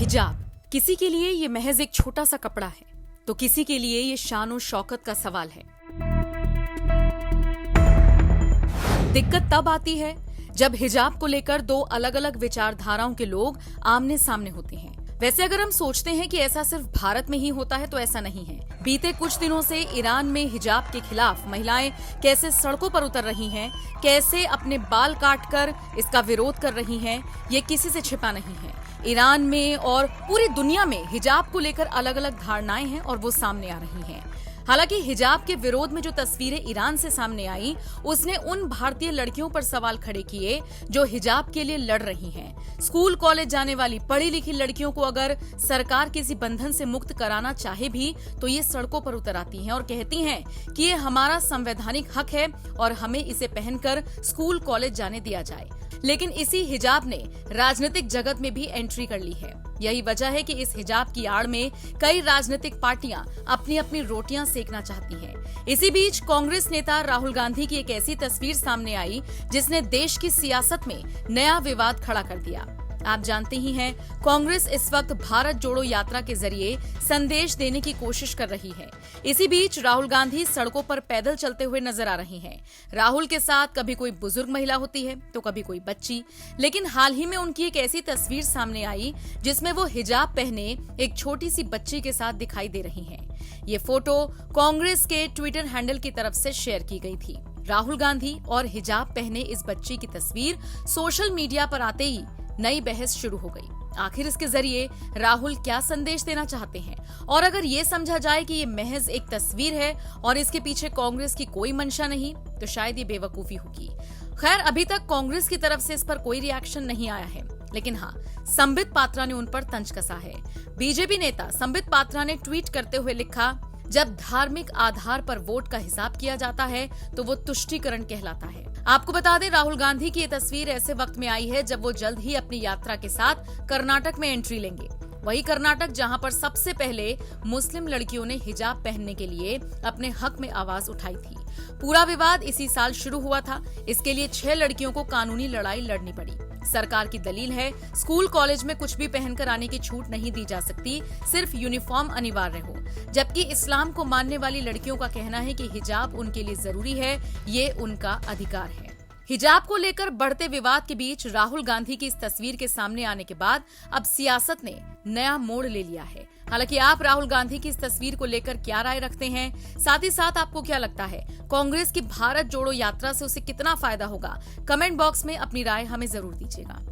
हिजाब किसी के लिए ये महज एक छोटा सा कपड़ा है, तो किसी के लिए ये शान और शौकत का सवाल है। दिक्कत तब आती है जब हिजाब को लेकर दो अलग अलग विचारधाराओं के लोग आमने सामने होते हैं। वैसे अगर हम सोचते हैं कि ऐसा सिर्फ भारत में ही होता है तो ऐसा नहीं है। बीते कुछ दिनों से ईरान में हिजाब के खिलाफ महिलाएं कैसे सड़कों पर उतर रही हैं, कैसे अपने बाल काटकर इसका विरोध कर रही हैं, ये किसी से छिपा नहीं है। ईरान में और पूरी दुनिया में हिजाब को लेकर अलग अलग धारणाएं हैं और वो सामने आ रही हैं। हालांकि हिजाब के विरोध में जो तस्वीरें ईरान से सामने आई, उसने उन भारतीय लड़कियों पर सवाल खड़े किए जो हिजाब के लिए लड़ रही हैं। स्कूल कॉलेज जाने वाली पढ़ी लिखी लड़कियों को अगर सरकार किसी बंधन से मुक्त कराना चाहे भी तो ये सड़कों पर उतर आती हैं और कहती हैं कि ये हमारा संवैधानिक हक है और हमें इसे पहनकर स्कूल कॉलेज जाने दिया जाए। लेकिन इसी हिजाब ने राजनीतिक जगत में भी एंट्री कर ली है। यही वजह है कि इस हिजाब की आड़ में कई राजनीतिक पार्टियां अपनी अपनी रोटियां सेकना चाहती हैं। इसी बीच कांग्रेस नेता राहुल गांधी की एक ऐसी तस्वीर सामने आई जिसने देश की सियासत में नया विवाद खड़ा कर दिया। आप जानते ही हैं, कांग्रेस इस वक्त भारत जोड़ो यात्रा के जरिए संदेश देने की कोशिश कर रही है। इसी बीच राहुल गांधी सड़कों पर पैदल चलते हुए नजर आ रही हैं। राहुल के साथ कभी कोई बुजुर्ग महिला होती है तो कभी कोई बच्ची, लेकिन हाल ही में उनकी एक ऐसी तस्वीर सामने आई जिसमें वो हिजाब पहने एक छोटी सी बच्ची के साथ दिखाई दे रही हैं। ये फोटो कांग्रेस के ट्विटर हैंडल की तरफ से शेयर की गई थी। राहुल गांधी और हिजाब पहने इस बच्ची की तस्वीर सोशल मीडिया पर आते ही नई बहस शुरू हो गई। आखिर इसके जरिए राहुल क्या संदेश देना चाहते हैं, और अगर ये समझा जाए कि ये महज एक तस्वीर है और इसके पीछे कांग्रेस की कोई मंशा नहीं, तो शायद ये बेवकूफी होगी। खैर, अभी तक कांग्रेस की तरफ से इस पर कोई रिएक्शन नहीं आया है, लेकिन हाँ, संबित पात्रा ने उन पर तंज कसा है। बीजेपी नेता संबित पात्रा ने ट्वीट करते हुए लिखा, जब धार्मिक आधार पर वोट का हिसाब किया जाता है तो वो तुष्टीकरण कहलाता है। आपको बता दें, राहुल गांधी की ये तस्वीर ऐसे वक्त में आई है जब वो जल्द ही अपनी यात्रा के साथ कर्नाटक में एंट्री लेंगे। वही कर्नाटक जहां पर सबसे पहले मुस्लिम लड़कियों ने हिजाब पहनने के लिए अपने हक में आवाज उठाई थी। पूरा विवाद इसी साल शुरू हुआ था। इसके लिए 6 लड़कियों को कानूनी लड़ाई लड़नी पड़ी। सरकार की दलील है, स्कूल कॉलेज में कुछ भी पहनकर आने की छूट नहीं दी जा सकती, सिर्फ यूनिफॉर्म अनिवार्य हो। जबकि इस्लाम को मानने वाली लड़कियों का कहना है कि हिजाब उनके लिए जरूरी है, ये उनका अधिकार है। हिजाब को लेकर बढ़ते विवाद के बीच राहुल गांधी की इस तस्वीर के सामने आने के बाद अब सियासत ने नया मोड़ ले लिया है। हालांकि आप राहुल गांधी की इस तस्वीर को लेकर क्या राय रखते हैं? साथ ही साथ आपको क्या लगता है, कांग्रेस की भारत जोड़ो यात्रा से उसे कितना फायदा होगा? कमेंट बॉक्स में अपनी राय हमें जरूर दीजिएगा।